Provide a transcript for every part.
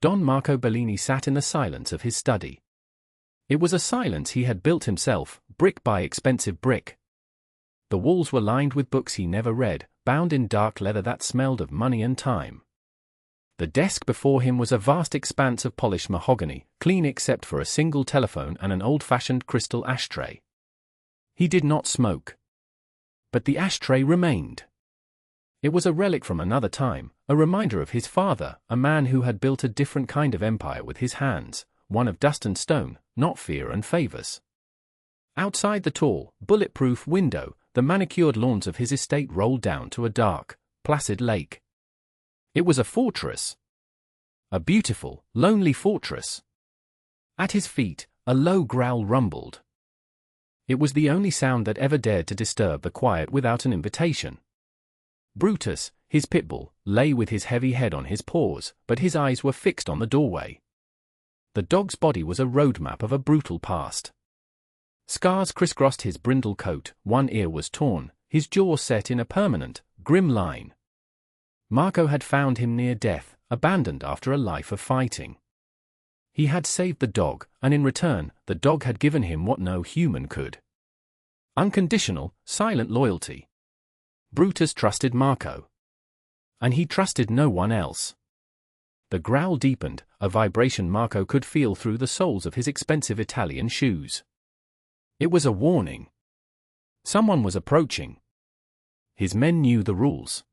Don Marco Bellini sat in the silence of his study. It was a silence he had built himself, brick by expensive brick. The walls were lined with books he never read, bound in dark leather that smelled of money and time. The desk before him was a vast expanse of polished mahogany, clean except for a single telephone and an old-fashioned crystal ashtray. He did not smoke. But the ashtray remained. It was a relic from another time, a reminder of his father, a man who had built a different kind of empire with his hands, one of dust and stone, not fear and favors. Outside the tall, bulletproof window, the manicured lawns of his estate rolled down to a dark, placid lake. It was a fortress. A beautiful, lonely fortress. At his feet, a low growl rumbled. It was the only sound that ever dared to disturb the quiet without an invitation. Brutus, his pitbull, lay with his heavy head on his paws, but his eyes were fixed on the doorway. The dog's body was a roadmap of a brutal past. Scars crisscrossed his brindle coat, one ear was torn, his jaw set in a permanent, grim line. Marco had found him near death, abandoned after a life of fighting. He had saved the dog, and in return, the dog had given him what no human could. Unconditional, silent loyalty. Brutus trusted Marco. And he trusted no one else. The growl deepened, a vibration Marco could feel through the soles of his expensive Italian shoes. It was a warning. Someone was approaching. His men knew the rules.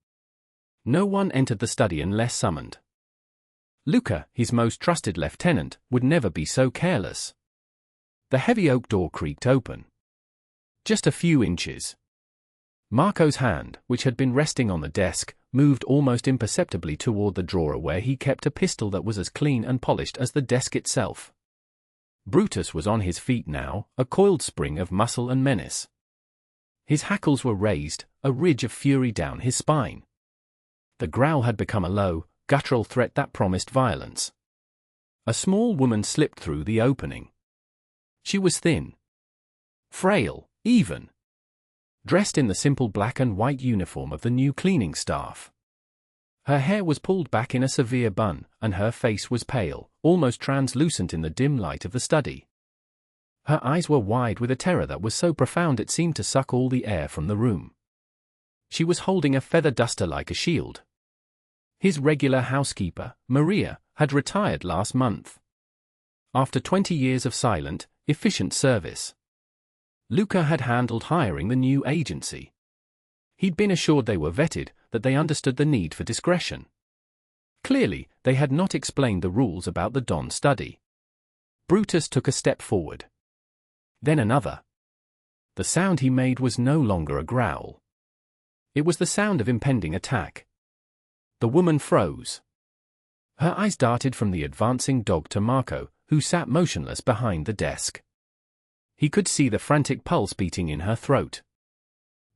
No one entered the study unless summoned. Luca, his most trusted lieutenant, would never be so careless. The heavy oak door creaked open. Just a few inches. Marco's hand, which had been resting on the desk, moved almost imperceptibly toward the drawer where he kept a pistol that was as clean and polished as the desk itself. Brutus was on his feet now, a coiled spring of muscle and menace. His hackles were raised, a ridge of fury down his spine. The growl had become a low, guttural threat that promised violence. A small woman slipped through the opening. She was thin. Frail, even. Dressed in the simple black and white uniform of the new cleaning staff. Her hair was pulled back in a severe bun, and her face was pale, almost translucent in the dim light of the study. Her eyes were wide with a terror that was so profound it seemed to suck all the air from the room. She was holding a feather duster like a shield. His regular housekeeper, Maria, had retired last month. After 20 years of silent, efficient service. Luca had handled hiring the new agency. He'd been assured they were vetted, that they understood the need for discretion. Clearly, they had not explained the rules about the Don study. Brutus took a step forward. Then another. The sound he made was no longer a growl. It was the sound of impending attack. The woman froze. Her eyes darted from the advancing dog to Marco, who sat motionless behind the desk. He could see the frantic pulse beating in her throat.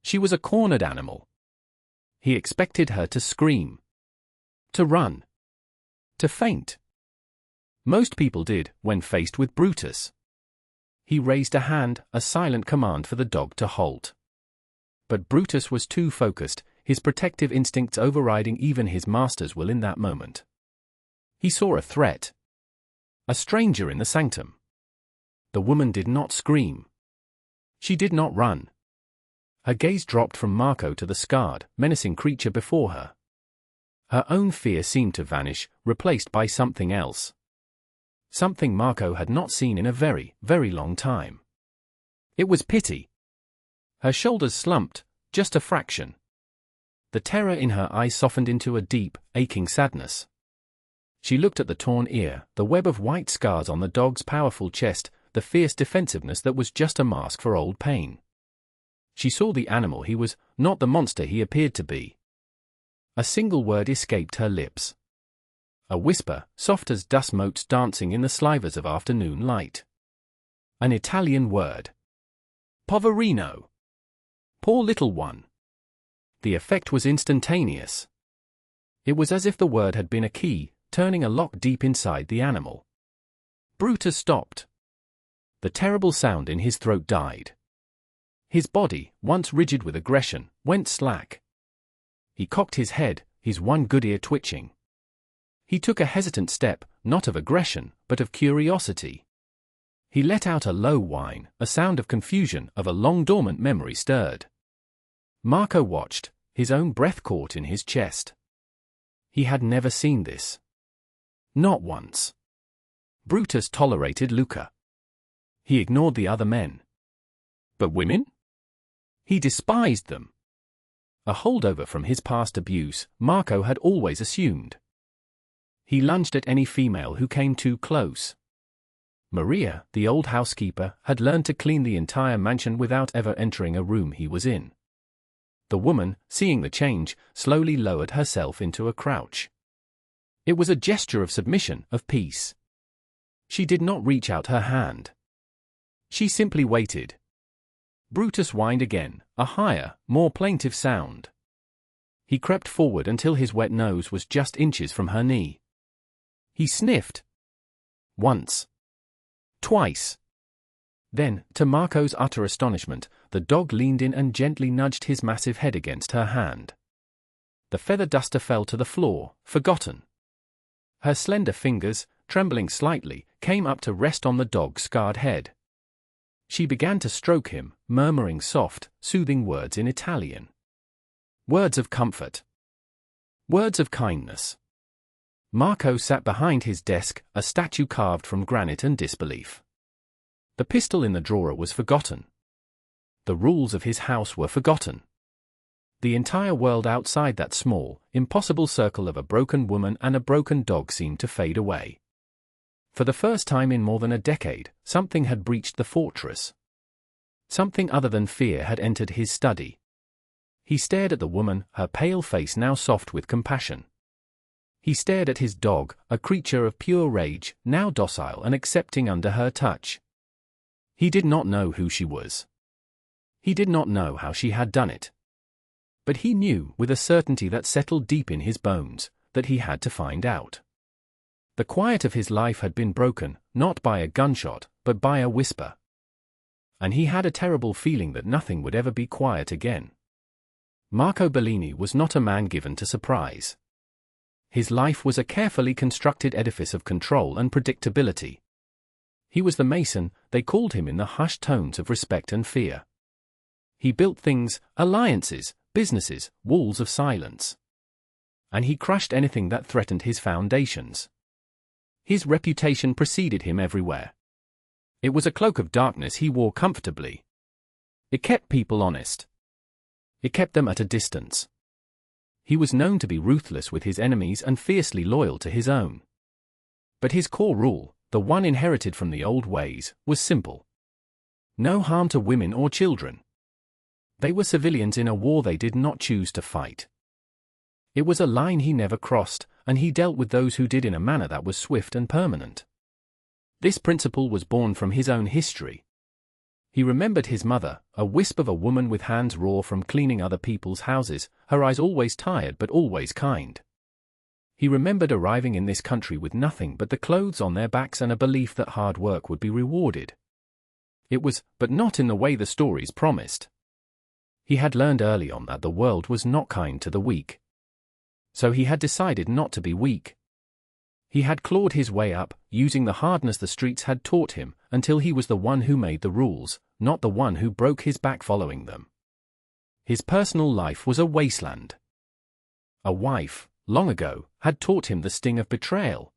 She was a cornered animal. He expected her to scream. To run. To faint. Most people did, when faced with Brutus. He raised a hand, a silent command for the dog to halt. But Brutus was too focused, his protective instincts overriding even his master's will in that moment. He saw a threat. A stranger in the sanctum. The woman did not scream. She did not run. Her gaze dropped from Marco to the scarred, menacing creature before her. Her own fear seemed to vanish, replaced by something else. Something Marco had not seen in a very, very long time. It was pity. Her shoulders slumped, just a fraction. The terror in her eyes softened into a deep, aching sadness. She looked at the torn ear, the web of white scars on the dog's powerful chest, the fierce defensiveness that was just a mask for old pain. She saw the animal he was, not the monster he appeared to be. A single word escaped her lips. A whisper, soft as dust motes dancing in the slivers of afternoon light. An Italian word. Poverino. Poor little one. The effect was instantaneous. It was as if the word had been a key, turning a lock deep inside the animal. Brutus stopped. The terrible sound in his throat died. His body, once rigid with aggression, went slack. He cocked his head, his one good ear twitching. He took a hesitant step, not of aggression, but of curiosity. He let out a low whine, a sound of confusion, of a long-dormant memory stirred. Marco watched, his own breath caught in his chest. He had never seen this. Not once. Brutus tolerated Luca. He ignored the other men. But women? He despised them. A holdover from his past abuse, Marco had always assumed. He lunged at any female who came too close. Maria, the old housekeeper, had learned to clean the entire mansion without ever entering a room he was in. The woman, seeing the change, slowly lowered herself into a crouch. It was a gesture of submission, of peace. She did not reach out her hand. She simply waited. Brutus whined again, a higher, more plaintive sound. He crept forward until his wet nose was just inches from her knee. He sniffed. Once. Twice. Then, to Marco's utter astonishment, the dog leaned in and gently nudged his massive head against her hand. The feather duster fell to the floor, forgotten. Her slender fingers, trembling slightly, came up to rest on the dog's scarred head. She began to stroke him, murmuring soft, soothing words in Italian. Words of comfort. Words of kindness. Marco sat behind his desk, a statue carved from granite and disbelief. The pistol in the drawer was forgotten. The rules of his house were forgotten. The entire world outside that small, impossible circle of a broken woman and a broken dog seemed to fade away. For the first time in more than a decade, something had breached the fortress. Something other than fear had entered his study. He stared at the woman, her pale face now soft with compassion. He stared at his dog, a creature of pure rage, now docile and accepting under her touch. He did not know who she was. He did not know how she had done it. But he knew, with a certainty that settled deep in his bones, that he had to find out. The quiet of his life had been broken, not by a gunshot, but by a whisper. And he had a terrible feeling that nothing would ever be quiet again. Marco Bellini was not a man given to surprise. His life was a carefully constructed edifice of control and predictability. He was the mason, they called him in the hushed tones of respect and fear. He built things, alliances, businesses, walls of silence. And he crushed anything that threatened his foundations. His reputation preceded him everywhere. It was a cloak of darkness he wore comfortably. It kept people honest. It kept them at a distance. He was known to be ruthless with his enemies and fiercely loyal to his own. But his core rule, the one inherited from the old ways, was simple. No harm to women or children. They were civilians in a war they did not choose to fight. It was a line he never crossed, and he dealt with those who did in a manner that was swift and permanent. This principle was born from his own history. He remembered his mother, a wisp of a woman with hands raw from cleaning other people's houses, her eyes always tired but always kind. He remembered arriving in this country with nothing but the clothes on their backs and a belief that hard work would be rewarded. It was, but not in the way the stories promised. He had learned early on that the world was not kind to the weak. So he had decided not to be weak. He had clawed his way up, using the hardness the streets had taught him, until he was the one who made the rules, not the one who broke his back following them. His personal life was a wasteland. A wife, long ago, had taught him the sting of betrayal.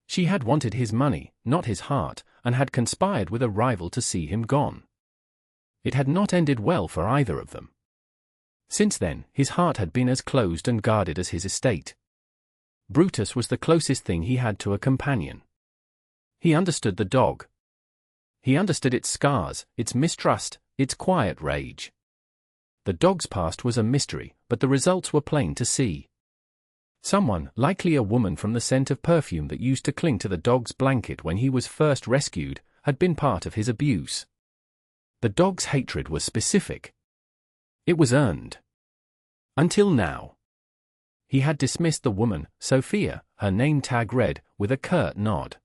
She had wanted his money, not his heart, and had conspired with a rival to see him gone. It had not ended well for either of them. Since then, his heart had been as closed and guarded as his estate. Brutus was the closest thing he had to a companion. He understood the dog. He understood its scars, its mistrust, its quiet rage. The dog's past was a mystery, but the results were plain to see. Someone, likely a woman from the scent of perfume that used to cling to the dog's blanket when he was first rescued, had been part of his abuse. The dog's hatred was specific. It was earned. Until now. He had dismissed the woman, Sophia, her name tag read, with a curt nod.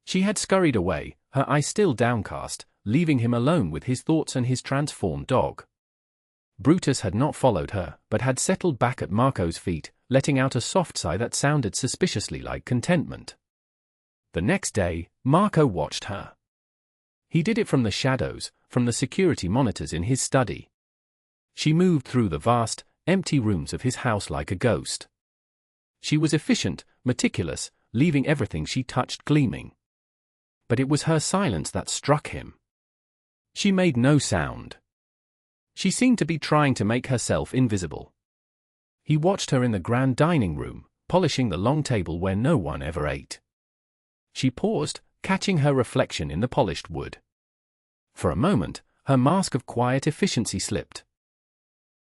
She had scurried away, her eyes still downcast, leaving him alone with his thoughts and his transformed dog. Brutus had not followed her, but had settled back at Marco's feet, letting out a soft sigh that sounded suspiciously like contentment. The next day, Marco watched her. He did it from the shadows, from the security monitors in his study. She moved through the vast, empty rooms of his house like a ghost. She was efficient, meticulous, leaving everything she touched gleaming. But it was her silence that struck him. She made no sound. She seemed to be trying to make herself invisible. He watched her in the grand dining room, polishing the long table where no one ever ate. She paused, catching her reflection in the polished wood. For a moment, her mask of quiet efficiency slipped.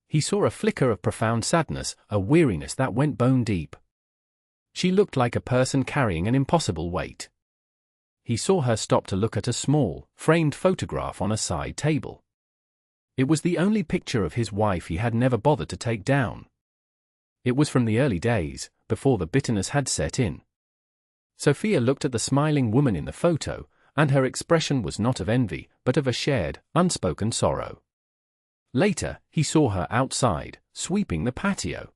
He saw a flicker of profound sadness, a weariness that went bone deep. She looked like a person carrying an impossible weight. He saw her stop to look at a small, framed photograph on a side table. It was the only picture of his wife he had never bothered to take down. It was from the early days, before the bitterness had set in. Sophia looked at the smiling woman in the photo, and her expression was not of envy, but of a shared, unspoken sorrow. Later, he saw her outside, sweeping the patio.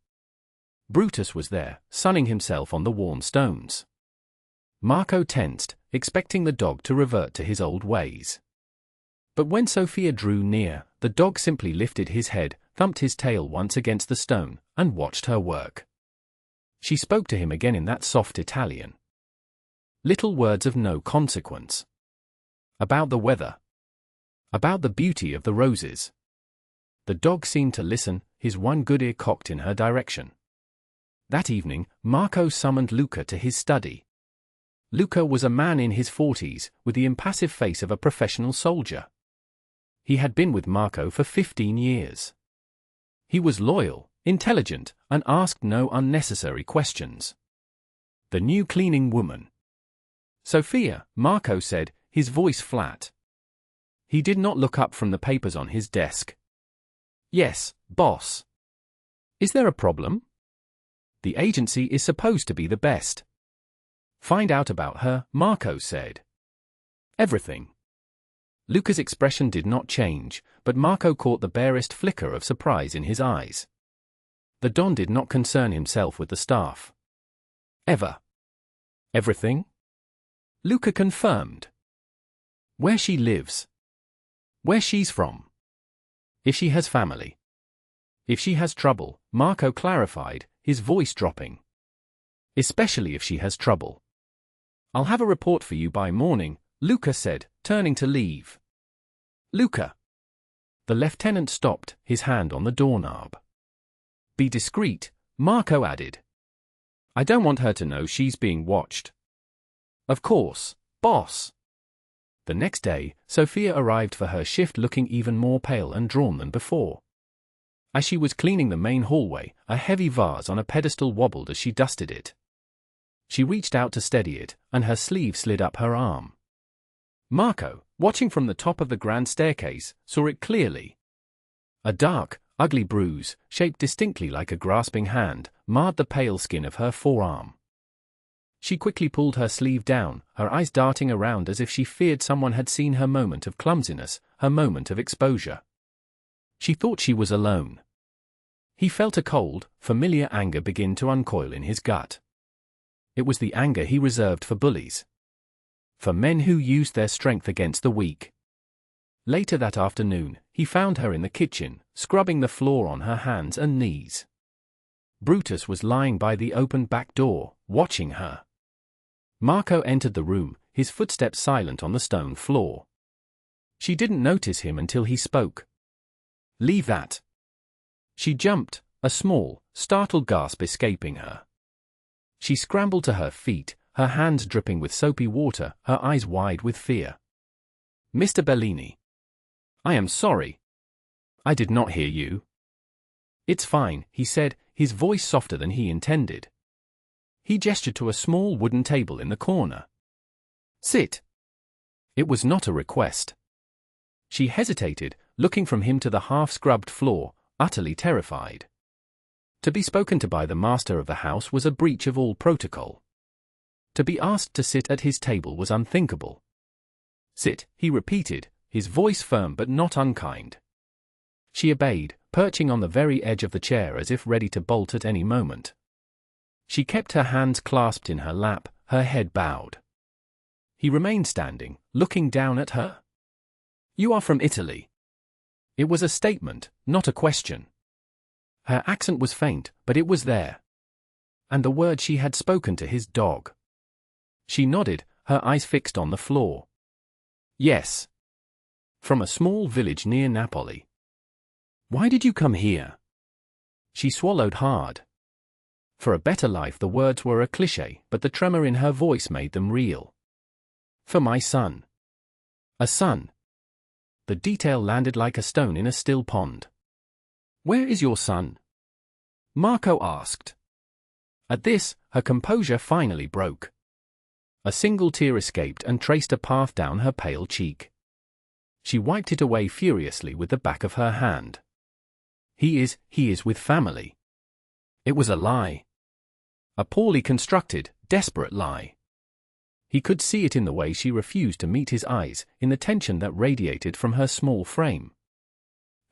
Brutus was there, sunning himself on the worn stones. Marco tensed, expecting the dog to revert to his old ways. But when Sophia drew near, the dog simply lifted his head, thumped his tail once against the stone, and watched her work. She spoke to him again in that soft Italian. Little words of no consequence. About the weather. About the beauty of the roses. The dog seemed to listen, his one good ear cocked in her direction. That evening, Marco summoned Luca to his study. Luca was a man in his 40s, with the impassive face of a professional soldier. He had been with Marco for 15 years. He was loyal, intelligent, and asked no unnecessary questions. The new cleaning woman. Sophia, Marco said, his voice flat. He did not look up from the papers on his desk. Yes, boss. Is there a problem? The agency is supposed to be the best. Find out about her, Marco said. Everything. Luca's expression did not change, but Marco caught the barest flicker of surprise in his eyes. The Don did not concern himself with the staff. Ever. Everything? Luca confirmed. Where she lives. Where she's from. If she has family. If she has trouble, Marco clarified, his voice dropping. Especially if she has trouble. I'll have a report for you by morning, Luca said, turning to leave. Luca. The lieutenant stopped, his hand on the doorknob. Be discreet, Marco added. I don't want her to know she's being watched. Of course, boss. The next day, Sophia arrived for her shift looking even more pale and drawn than before. As she was cleaning the main hallway, a heavy vase on a pedestal wobbled as she dusted it. She reached out to steady it, and her sleeve slid up her arm. Marco, watching from the top of the grand staircase, saw it clearly. A dark, ugly bruise, shaped distinctly like a grasping hand, marred the pale skin of her forearm. She quickly pulled her sleeve down, her eyes darting around as if she feared someone had seen her moment of clumsiness, her moment of exposure. She thought she was alone. He felt a cold, familiar anger begin to uncoil in his gut. It was the anger he reserved for bullies. For men who used their strength against the weak. Later that afternoon, he found her in the kitchen, scrubbing the floor on her hands and knees. Brutus was lying by the open back door, watching her. Marco entered the room, his footsteps silent on the stone floor. She didn't notice him until he spoke. Leave that. She jumped, a small, startled gasp escaping her. She scrambled to her feet, her hands dripping with soapy water, her eyes wide with fear. Mr. Bellini. I am sorry. I did not hear you. It's fine, he said, his voice softer than he intended. He gestured to a small wooden table in the corner. Sit. It was not a request. She hesitated, looking from him to the half-scrubbed floor, utterly terrified. To be spoken to by the master of the house was a breach of all protocol. To be asked to sit at his table was unthinkable. Sit, he repeated, his voice firm but not unkind. She obeyed, perching on the very edge of the chair as if ready to bolt at any moment. She kept her hands clasped in her lap, her head bowed. He remained standing, looking down at her. "You are from Italy." It was a statement, not a question. Her accent was faint, but it was there. And the word she had spoken to his dog. She nodded, her eyes fixed on the floor. "Yes. From a small village near Napoli." "Why did you come here?" She swallowed hard. For a better life, the words were a cliché, but the tremor in her voice made them real. "For my son." "A son?" The detail landed like a stone in a still pond. "Where is your son?" Marco asked. At this, her composure finally broke. A single tear escaped and traced a path down her pale cheek. She wiped it away furiously with the back of her hand. He is with family." It was a lie. A poorly constructed, desperate lie. He could see it in the way she refused to meet his eyes, in the tension that radiated from her small frame.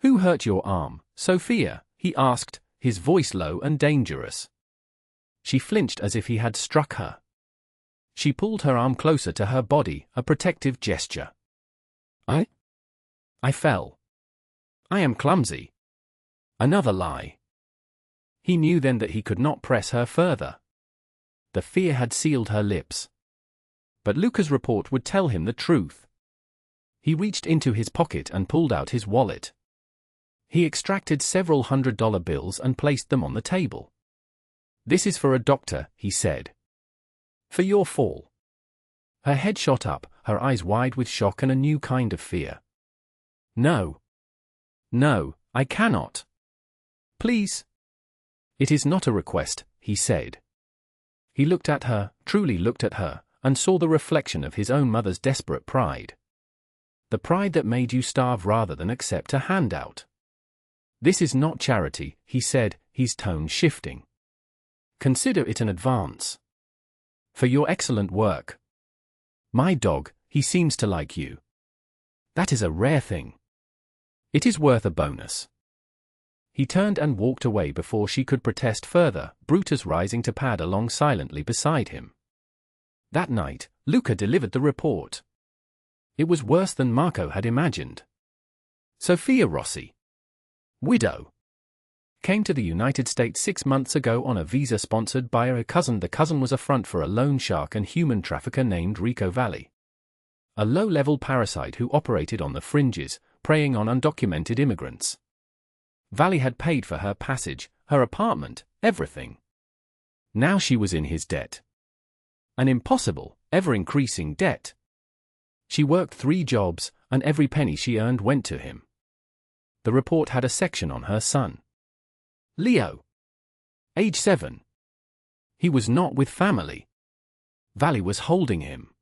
"Who hurt your arm, Sophia?" he asked, his voice low and dangerous. She flinched as if he had struck her. She pulled her arm closer to her body, a protective gesture. I fell. I am clumsy." Another lie. He knew then that he could not press her further. The fear had sealed her lips. But Luca's report would tell him the truth. He reached into his pocket and pulled out his wallet. He extracted several $100 bills and placed them on the table. "This is for a doctor," he said. "For your fall." Her head shot up, her eyes wide with shock and a new kind of fear. "No. No, I cannot. Please." "It is not a request," he said. He looked at her, truly looked at her, and saw the reflection of his own mother's desperate pride. The pride that made you starve rather than accept a handout. "This is not charity," he said, his tone shifting. "Consider it an advance. For your excellent work. My dog, he seems to like you. That is a rare thing. It is worth a bonus." He turned and walked away before she could protest further, Brutus rising to pad along silently beside him. That night, Luca delivered the report. It was worse than Marco had imagined. Sophia Rossi, widow, came to the United States 6 months ago on a visa sponsored by her cousin. The cousin was a front for a loan shark and human trafficker named Rico Valli. A low-level parasite who operated on the fringes, preying on undocumented immigrants. Valli had paid for her passage, her apartment, everything. Now she was in his debt. An impossible, ever-increasing debt. She worked 3 jobs, and every penny she earned went to him. The report had a section on her son. Leo. Age 7. He was not with family. Valli was holding him.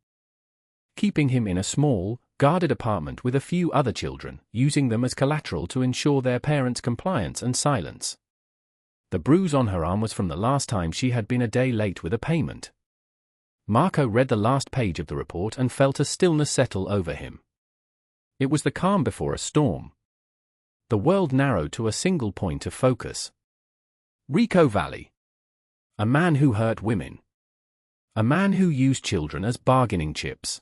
Keeping him in a small, guarded apartment with a few other children, using them as collateral to ensure their parents' compliance and silence. The bruise on her arm was from the last time she had been a day late with a payment. Marco read the last page of the report and felt a stillness settle over him. It was the calm before a storm. The world narrowed to a single point of focus. Rico Valli. A man who hurt women. A man who used children as bargaining chips.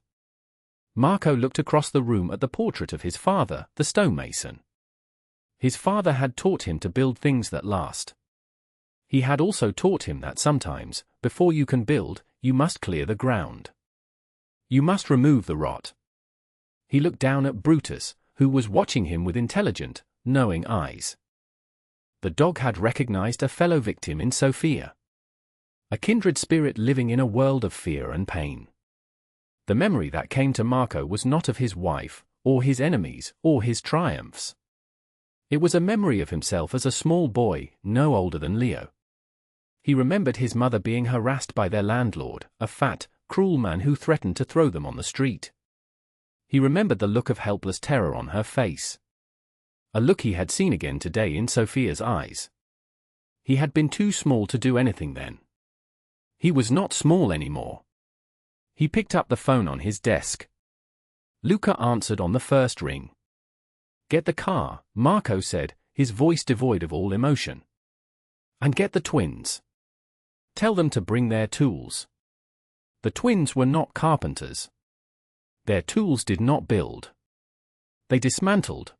Marco looked across the room at the portrait of his father, the stonemason. His father had taught him to build things that last. He had also taught him that sometimes, before you can build, you must clear the ground. You must remove the rot. He looked down at Brutus, who was watching him with intelligent, knowing eyes. The dog had recognized a fellow victim in Sophia. A kindred spirit living in a world of fear and pain. The memory that came to Marco was not of his wife, or his enemies, or his triumphs. It was a memory of himself as a small boy, no older than Leo. He remembered his mother being harassed by their landlord, a fat, cruel man who threatened to throw them on the street. He remembered the look of helpless terror on her face. A look he had seen again today in Sophia's eyes. He had been too small to do anything then. He was not small anymore. He picked up the phone on his desk. Luca answered on the first ring. Get the car, Marco said, his voice devoid of all emotion. And get the twins. Tell them to bring their tools. The twins were not carpenters. Their tools did not build. They dismantled.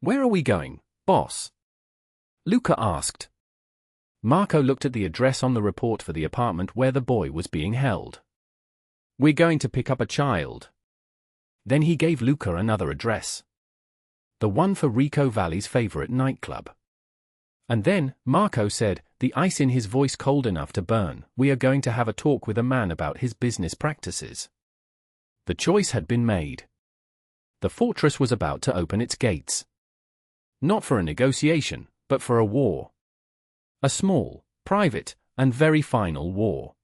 Where are we going, boss? Luca asked. Marco looked at the address on the report for the apartment where the boy was being held. We're going to pick up a child. Then he gave Luca another address. The one for Rico Valley's favorite nightclub. And then, Marco said, the ice in his voice cold enough to burn, we are going to have a talk with a man about his business practices. The choice had been made. The fortress was about to open its gates. Not for a negotiation, but for a war. A small, private, and very final war.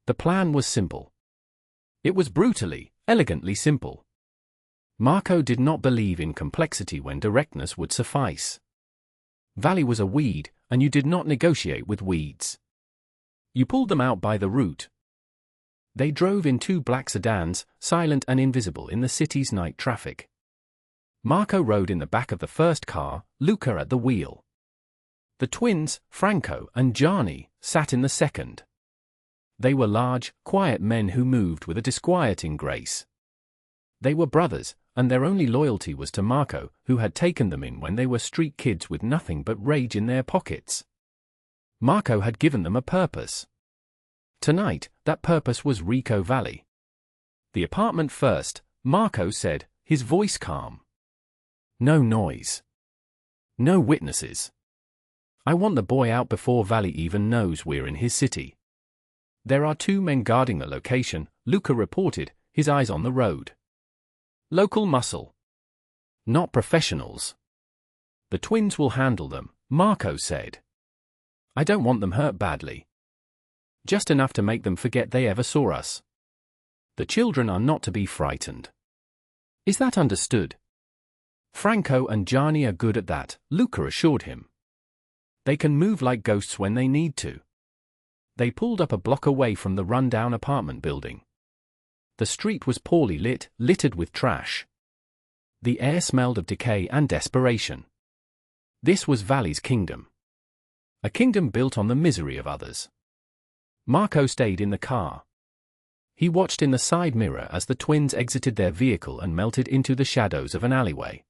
The plan was simple. It was brutally, elegantly simple. Marco did not believe in complexity when directness would suffice. Valley was a weed, and you did not negotiate with weeds. You pulled them out by the root. They drove in 2 black sedans, silent and invisible in the city's night traffic. Marco rode in the back of the first car, Luca at the wheel. The twins, Franco and Gianni, sat in the second. They were large, quiet men who moved with a disquieting grace. They were brothers, and their only loyalty was to Marco, who had taken them in when they were street kids with nothing but rage in their pockets. Marco had given them a purpose. Tonight, that purpose was Rico Valley. The apartment first, Marco said, his voice calm. No noise. No witnesses. I want the boy out before Valley even knows we're in his city. There are 2 men guarding the location, Luca reported, his eyes on the road. Local muscle. Not professionals. The twins will handle them, Marco said. I don't want them hurt badly. Just enough to make them forget they ever saw us. The children are not to be frightened. Is that understood? Franco and Gianni are good at that, Luca assured him. They can move like ghosts when they need to. They pulled up a block away from the run-down apartment building. The street was poorly lit, littered with trash. The air smelled of decay and desperation. This was Valley's kingdom. A kingdom built on the misery of others. Marco stayed in the car. He watched in the side mirror as the twins exited their vehicle and melted into the shadows of an alleyway.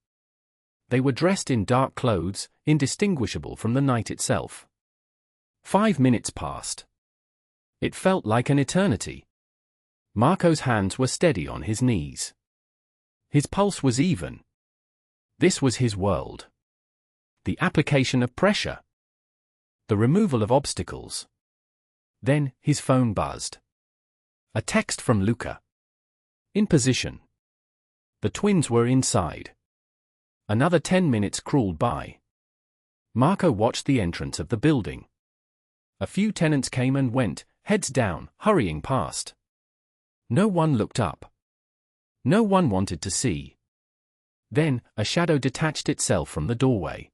They were dressed in dark clothes, indistinguishable from the night itself. 5 minutes passed. It felt like an eternity. Marco's hands were steady on his knees. His pulse was even. This was his world. The application of pressure. The removal of obstacles. Then, his phone buzzed. A text from Luca. In position. The twins were inside. Another 10 minutes crawled by. Marco watched the entrance of the building. A few tenants came and went, heads down, hurrying past. No one looked up. No one wanted to see. Then, a shadow detached itself from the doorway.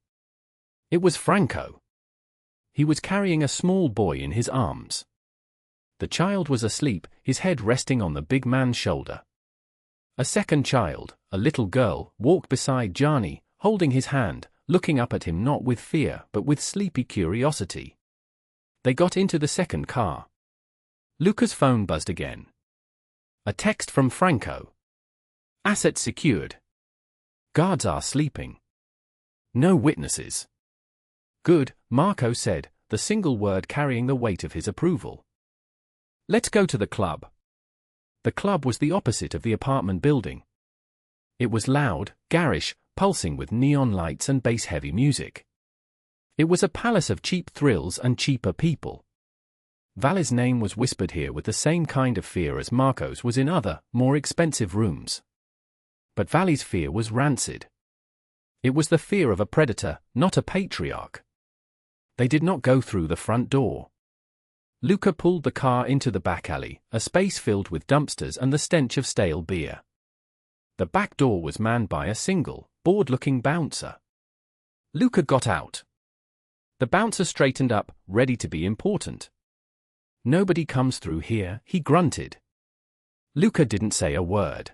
It was Franco. He was carrying a small boy in his arms. The child was asleep, his head resting on the big man's shoulder. A second child, a little girl, walked beside Gianni, holding his hand, looking up at him not with fear but with sleepy curiosity. They got into the second car. Luca's phone buzzed again. A text from Franco. Assets secured. Guards are sleeping. No witnesses. Good, Marco said, the single word carrying the weight of his approval. Let's go to the club. The club was the opposite of the apartment building. It was loud, garish, pulsing with neon lights and bass-heavy music. It was a palace of cheap thrills and cheaper people. Valley's name was whispered here with the same kind of fear as Marco's was in other, more expensive rooms. But Valley's fear was rancid. It was the fear of a predator, not a patriarch. They did not go through the front door. Luca pulled the car into the back alley, a space filled with dumpsters and the stench of stale beer. The back door was manned by a single, bored-looking bouncer. Luca got out. The bouncer straightened up, ready to be important. Nobody comes through here, he grunted. Luca didn't say a word.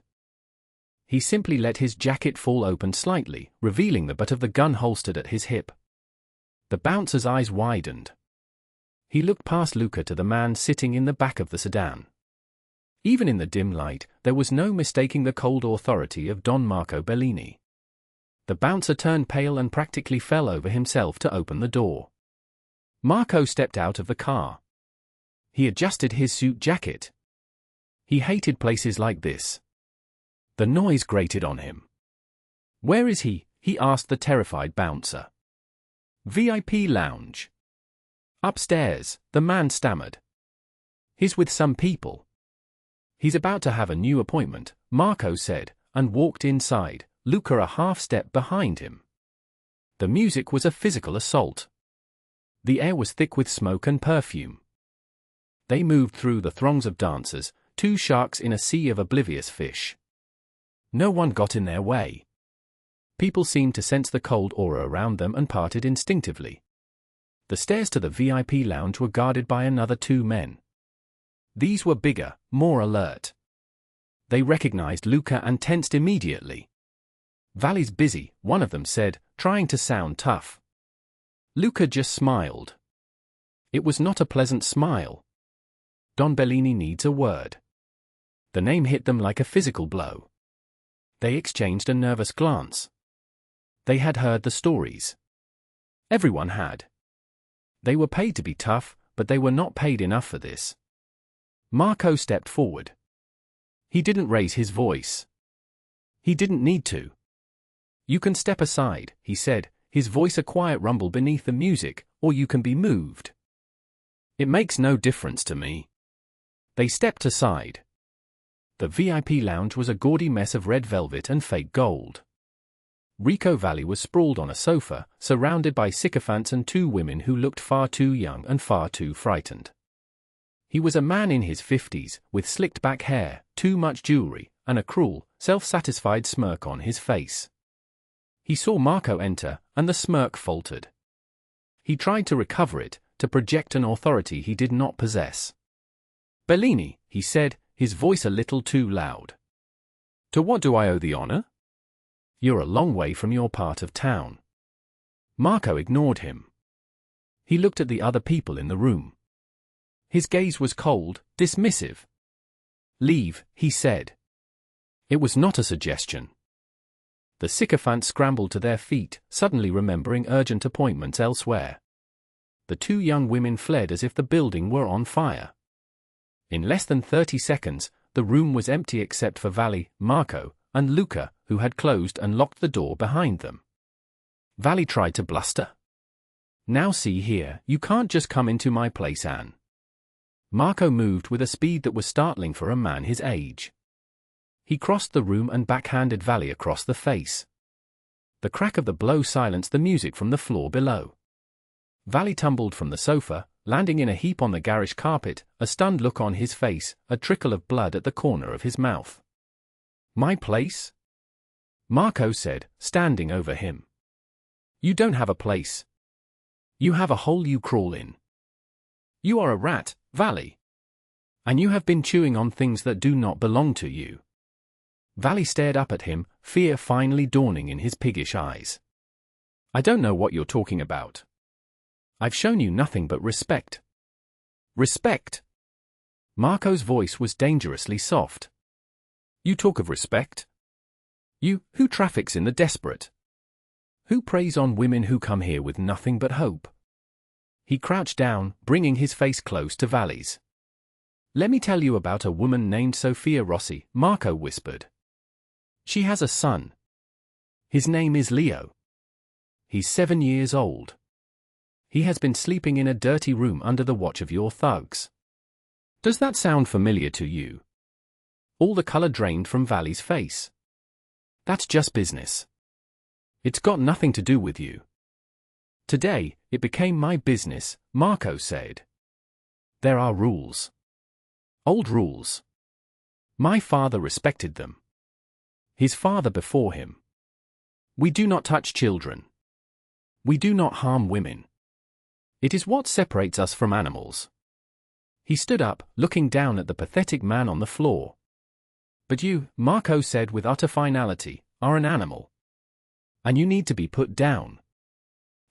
He simply let his jacket fall open slightly, revealing the butt of the gun holstered at his hip. The bouncer's eyes widened. He looked past Luca to the man sitting in the back of the sedan. Even in the dim light, there was no mistaking the cold authority of Don Marco Bellini. The bouncer turned pale and practically fell over himself to open the door. Marco stepped out of the car. He adjusted his suit jacket. He hated places like this. The noise grated on him. "Where is he?" he asked the terrified bouncer. "VIP lounge." "Upstairs," the man stammered. "He's with some people." "He's about to have a new appointment," Marco said, and walked inside, Luca a half-step behind him. The music was a physical assault. The air was thick with smoke and perfume. They moved through the throngs of dancers, two sharks in a sea of oblivious fish. No one got in their way. People seemed to sense the cold aura around them and parted instinctively. The stairs to the VIP lounge were guarded by another two men. These were bigger, more alert. They recognized Luca and tensed immediately. "Valley's busy," one of them said, trying to sound tough. Luca just smiled. It was not a pleasant smile. "Don Bellini needs a word." The name hit them like a physical blow. They exchanged a nervous glance. They had heard the stories. Everyone had. They were paid to be tough, but they were not paid enough for this. Marco stepped forward. He didn't raise his voice. He didn't need to. "You can step aside," he said, his voice a quiet rumble beneath the music, "or you can be moved. It makes no difference to me." They stepped aside. The VIP lounge was a gaudy mess of red velvet and fake gold. Rico Valley was sprawled on a sofa, surrounded by sycophants and two women who looked far too young and far too frightened. He was a man in his 50s, with slicked back hair, too much jewelry, and a cruel, self-satisfied smirk on his face. He saw Marco enter, and the smirk faltered. He tried to recover it, to project an authority he did not possess. "Bellini," he said, his voice a little too loud. "To what do I owe the honor?" "You're a long way from your part of town." Marco ignored him. He looked at the other people in the room. His gaze was cold, dismissive. "Leave," he said. It was not a suggestion. The sycophants scrambled to their feet, suddenly remembering urgent appointments elsewhere. The two young women fled as if the building were on fire. In less than 30 seconds, the room was empty except for Valley, Marco, and Luca, who had closed and locked the door behind them. Valley tried to bluster. "Now see here, you can't just come into my place, Anne." Marco moved with a speed that was startling for a man his age. He crossed the room and backhanded Valley across the face. The crack of the blow silenced the music from the floor below. Valley tumbled from the sofa, landing in a heap on the garish carpet, a stunned look on his face, a trickle of blood at the corner of his mouth. "My place?" Marco said, standing over him. "You don't have a place. You have a hole you crawl in. You are a rat, Valley. And you have been chewing on things that do not belong to you." Valley stared up at him, fear finally dawning in his piggish eyes. "I don't know what you're talking about. I've shown you nothing but respect." "Respect?" Marco's voice was dangerously soft. "You talk of respect? You, who traffics in the desperate? Who preys on women who come here with nothing but hope?" He crouched down, bringing his face close to Valley's. "Let me tell you about a woman named Sophia Rossi," Marco whispered. "She has a son. His name is Leo. He's 7 years old. He has been sleeping in a dirty room under the watch of your thugs. Does that sound familiar to you?" All the color drained from Valley's face. "That's just business. It's got nothing to do with you." "Today, it became my business," Marco said. "There are rules. Old rules. My father respected them. His father before him. We do not touch children. We do not harm women. It is what separates us from animals." He stood up, looking down at the pathetic man on the floor. But you, Marco said with utter finality, are an animal. And you need to be put down.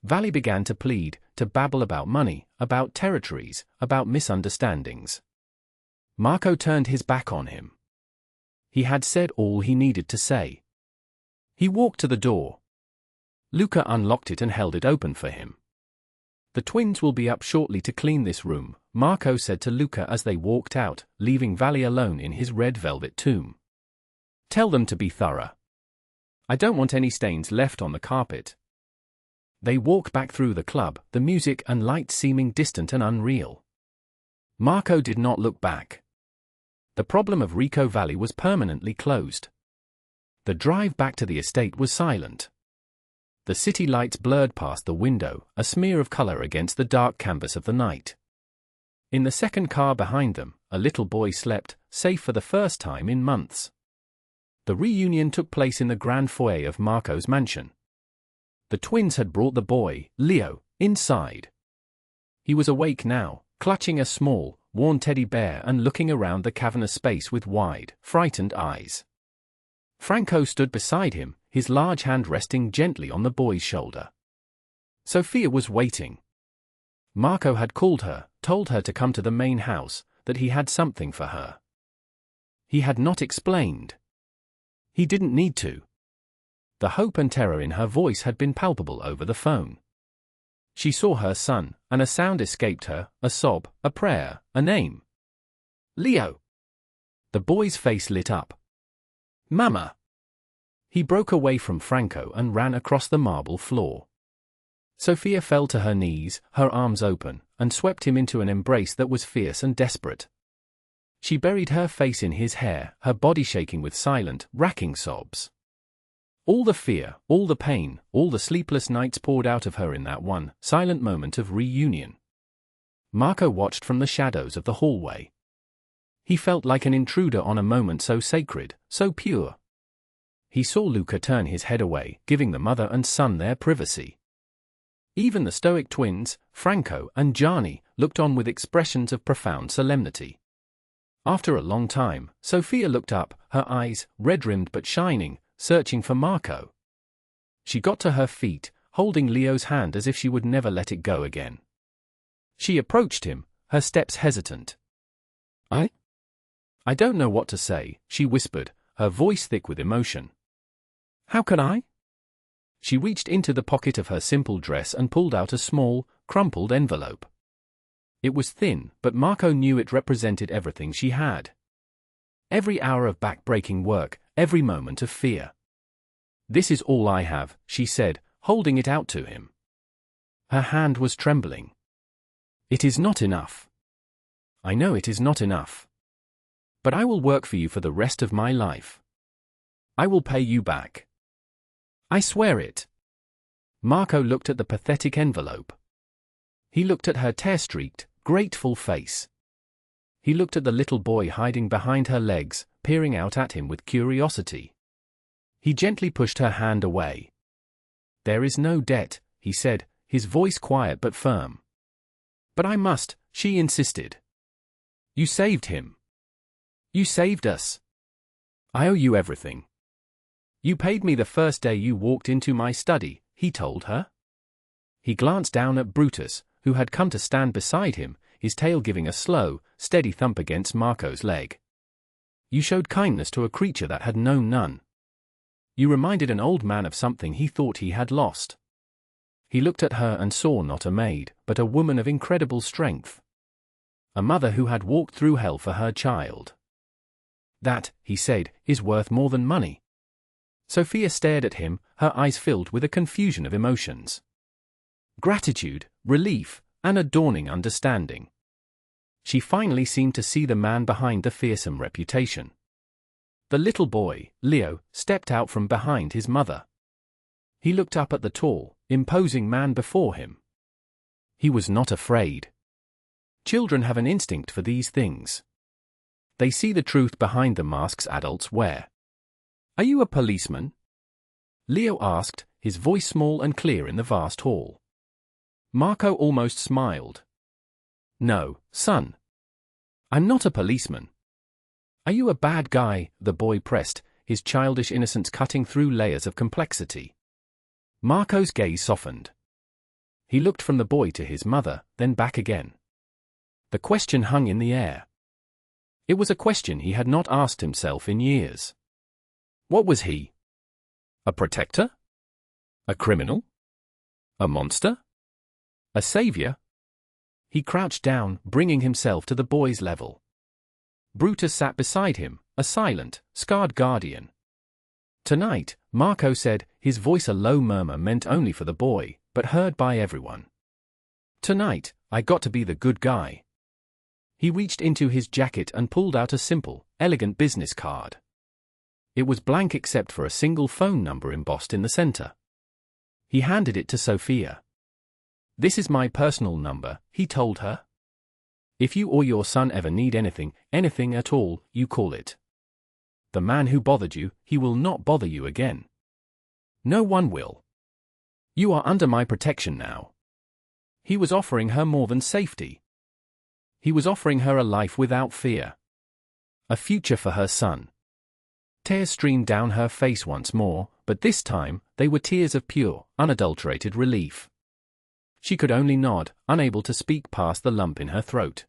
Valley began to plead, to babble about money, about territories, about misunderstandings. Marco turned his back on him. He had said all he needed to say. He walked to the door. Luca unlocked it and held it open for him. The twins will be up shortly to clean this room, Marco said to Luca as they walked out, leaving Valley alone in his red velvet tomb. Tell them to be thorough. I don't want any stains left on the carpet. They walked back through the club, the music and lights seeming distant and unreal. Marco did not look back. The problem of Rico Valley was permanently closed. The drive back to the estate was silent. The city lights blurred past the window, a smear of color against the dark canvas of the night. In the second car behind them, a little boy slept, safe for the first time in months. The reunion took place in the grand foyer of Marco's mansion. The twins had brought the boy, Leo, inside. He was awake now, clutching a small, worn teddy bear and looking around the cavernous space with wide, frightened eyes. Franco stood beside him, his large hand resting gently on the boy's shoulder. Sophia was waiting. Marco had called her, told her to come to the main house, that he had something for her. He had not explained. He didn't need to. The hope and terror in her voice had been palpable over the phone. She saw her son, and a sound escaped her, a sob, a prayer, a name. Leo! The boy's face lit up. Mama! He broke away from Franco and ran across the marble floor. Sophia fell to her knees, her arms open, and swept him into an embrace that was fierce and desperate. She buried her face in his hair, her body shaking with silent, racking sobs. All the fear, all the pain, all the sleepless nights poured out of her in that one, silent moment of reunion. Marco watched from the shadows of the hallway. He felt like an intruder on a moment so sacred, so pure. He saw Luca turn his head away, giving the mother and son their privacy. Even the stoic twins, Franco and Gianni, looked on with expressions of profound solemnity. After a long time, Sophia looked up, her eyes, red-rimmed but shining, searching for Marco. She got to her feet, holding Leo's hand as if she would never let it go again. She approached him, her steps hesitant. I don't know what to say, she whispered, her voice thick with emotion. How can I? She reached into the pocket of her simple dress and pulled out a small, crumpled envelope. It was thin, but Marco knew it represented everything she had. Every hour of back-breaking work, every moment of fear. This is all I have, she said, holding it out to him. Her hand was trembling. It is not enough. I know it is not enough. But I will work for you for the rest of my life. I will pay you back. I swear it. Marco looked at the pathetic envelope. He looked at her tear-streaked, grateful face. He looked at the little boy hiding behind her legs, peering out at him with curiosity. He gently pushed her hand away. There is no debt, he said, his voice quiet but firm. But I must, she insisted. You saved him. You saved us. I owe you everything. You paid me the first day you walked into my study, he told her. He glanced down at Brutus, who had come to stand beside him, his tail giving a slow, steady thump against Marco's leg. You showed kindness to a creature that had known none. You reminded an old man of something he thought he had lost. He looked at her and saw not a maid, but a woman of incredible strength. A mother who had walked through hell for her child. That, he said, is worth more than money. Sophia stared at him, her eyes filled with a confusion of emotions. Gratitude, relief, and a dawning understanding. She finally seemed to see the man behind the fearsome reputation. The little boy, Leo, stepped out from behind his mother. He looked up at the tall, imposing man before him. He was not afraid. Children have an instinct for these things. They see the truth behind the masks adults wear. Are you a policeman? Leo asked, his voice small and clear in the vast hall. Marco almost smiled. No, son. I'm not a policeman. Are you a bad guy? The boy pressed, his childish innocence cutting through layers of complexity. Marco's gaze softened. He looked from the boy to his mother, then back again. The question hung in the air. It was a question he had not asked himself in years. What was he? A protector? A criminal? A monster? A savior? He crouched down, bringing himself to the boy's level. Brutus sat beside him, a silent, scarred guardian. Tonight, Marco said, his voice a low murmur meant only for the boy, but heard by everyone. Tonight, I got to be the good guy. He reached into his jacket and pulled out a simple, elegant business card. It was blank except for a single phone number embossed in the center. He handed it to Sophia. This is my personal number, he told her. If you or your son ever need anything at all, you call it. The man who bothered you, he will not bother you again. No one will. You are under my protection now. He was offering her more than safety. He was offering her a life without fear. A future for her son. Tears streamed down her face once more, but this time, they were tears of pure, unadulterated relief. She could only nod, unable to speak past the lump in her throat.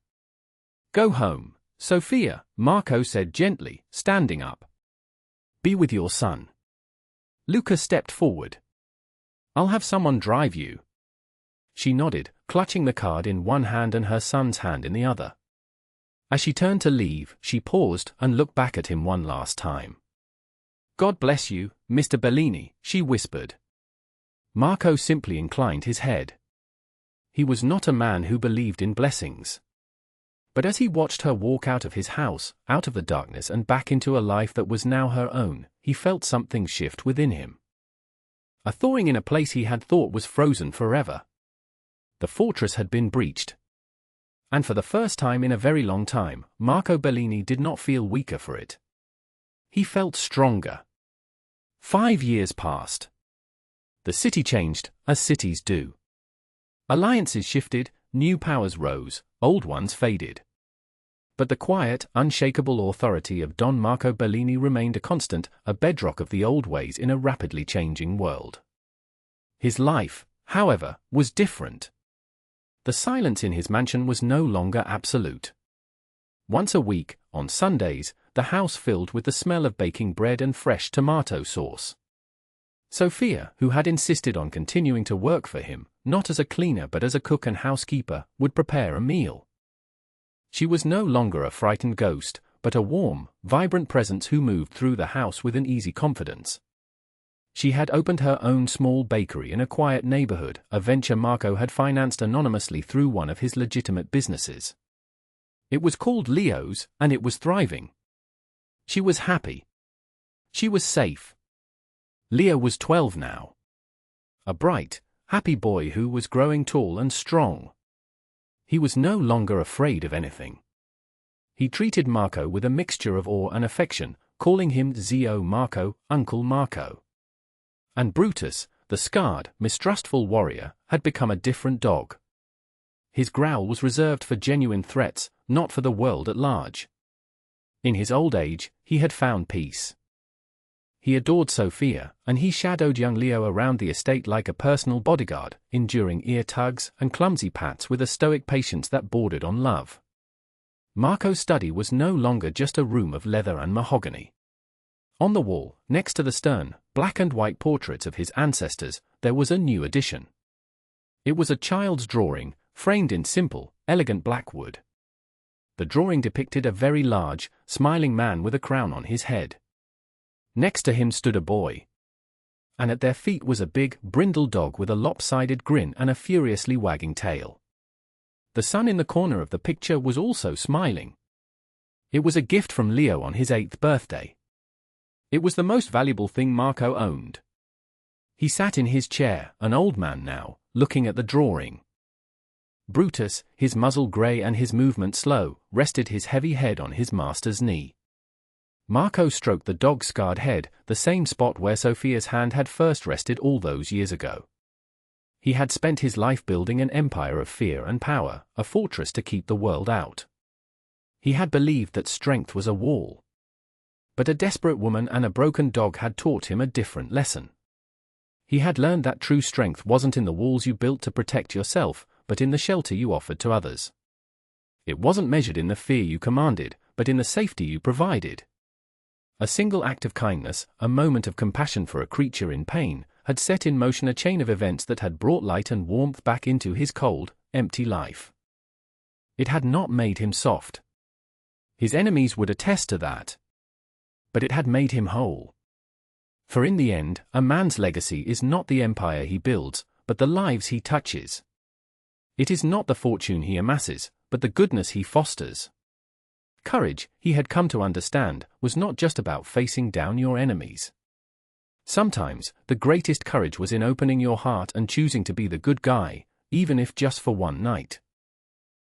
Go home, Sophia, Marco said gently, standing up. Be with your son. Luca stepped forward. I'll have someone drive you. She nodded, clutching the card in one hand and her son's hand in the other. As she turned to leave, she paused and looked back at him one last time. God bless you, Mr. Bellini, she whispered. Marco simply inclined his head. He was not a man who believed in blessings. But as he watched her walk out of his house, out of the darkness and back into a life that was now her own, he felt something shift within him. A thawing in a place he had thought was frozen forever. The fortress had been breached. And for the first time in a very long time, Marco Bellini did not feel weaker for it. He felt stronger. 5 years passed. The city changed, as cities do. Alliances shifted, new powers rose, old ones faded. But the quiet, unshakable authority of Don Marco Bellini remained a constant, a bedrock of the old ways in a rapidly changing world. His life, however, was different. The silence in his mansion was no longer absolute. Once a week, on Sundays, the house filled with the smell of baking bread and fresh tomato sauce. Sophia, who had insisted on continuing to work for him, not as a cleaner but as a cook and housekeeper, would prepare a meal. She was no longer a frightened ghost, but a warm, vibrant presence who moved through the house with an easy confidence. She had opened her own small bakery in a quiet neighborhood, a venture Marco had financed anonymously through one of his legitimate businesses. It was called Leo's, and it was thriving. She was happy. She was safe. Leo was 12 now. A bright, happy boy who was growing tall and strong. He was no longer afraid of anything. He treated Marco with a mixture of awe and affection, calling him Zio Marco, Uncle Marco. And Brutus, the scarred, mistrustful warrior, had become a different dog. His growl was reserved for genuine threats, not for the world at large. In his old age, he had found peace. He adored Sophia, and he shadowed young Leo around the estate like a personal bodyguard, enduring ear tugs and clumsy pats with a stoic patience that bordered on love. Marco's study was no longer just a room of leather and mahogany. On the wall, next to the stern, black and white portraits of his ancestors, there was a new addition. It was a child's drawing, framed in simple, elegant black wood. The drawing depicted a very large, smiling man with a crown on his head. Next to him stood a boy. And at their feet was a big, brindle dog with a lopsided grin and a furiously wagging tail. The son in the corner of the picture was also smiling. It was a gift from Leo on his 8th birthday. It was the most valuable thing Marco owned. He sat in his chair, an old man now, looking at the drawing. Brutus, his muzzle grey and his movement slow, rested his heavy head on his master's knee. Marco stroked the dog's scarred head, the same spot where Sophia's hand had first rested all those years ago. He had spent his life building an empire of fear and power, a fortress to keep the world out. He had believed that strength was a wall. But a desperate woman and a broken dog had taught him a different lesson. He had learned that true strength wasn't in the walls you built to protect yourself, but in the shelter you offered to others. It wasn't measured in the fear you commanded, but in the safety you provided. A single act of kindness, a moment of compassion for a creature in pain, had set in motion a chain of events that had brought light and warmth back into his cold, empty life. It had not made him soft. His enemies would attest to that. But it had made him whole. For in the end, a man's legacy is not the empire he builds, but the lives he touches. It is not the fortune he amasses, but the goodness he fosters. Courage, he had come to understand, was not just about facing down your enemies. Sometimes, the greatest courage was in opening your heart and choosing to be the good guy, even if just for one night.